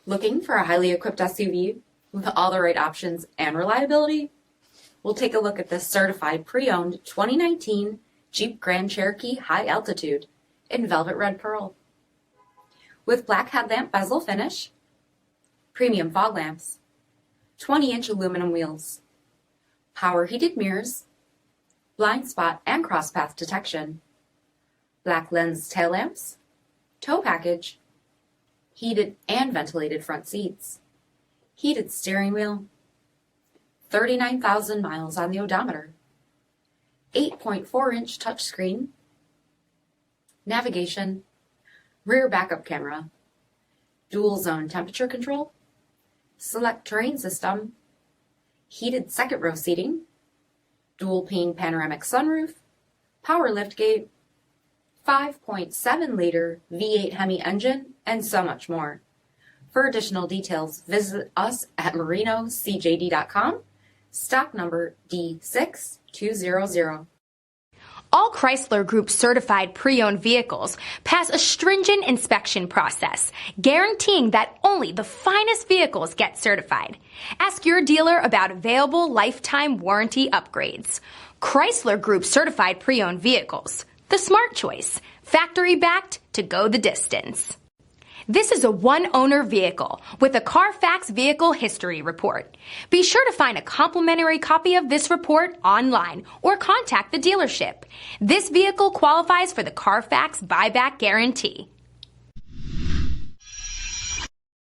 Looking for a highly equipped SUV with all the right options and reliability? We'll take a look at this certified pre-owned 2019 Jeep Grand Cherokee High Altitude in Velvet Red Pearl. With black headlamp bezel finish, premium fog lamps, 20-inch aluminum wheels, power heated mirrors, blind spot and crosspath detection, black lens tail lamps, tow package, heated and ventilated front seats, heated steering wheel, 39,000 miles on the odometer, 8.4-inch touchscreen, navigation, rear backup camera, dual zone temperature control, SELEC-TERRAIN system, heated second row seating, dual pane panoramic sunroof, power liftgate, 5.7-liter V8 HEMI engine, and so much more. For additional details, visit us at marinocjd.com, stock number D6200. All Chrysler Group certified pre-owned vehicles pass a stringent inspection process, guaranteeing that only the finest vehicles get certified. Ask your dealer about available lifetime warranty upgrades. Chrysler Group certified pre-owned vehicles, the smart choice, factory backed to go the distance. This is a one-owner vehicle with a CARFAX vehicle history report. Be sure to find a complimentary copy of this report online or contact the dealership. This vehicle qualifies for the CARFAX buyback guarantee.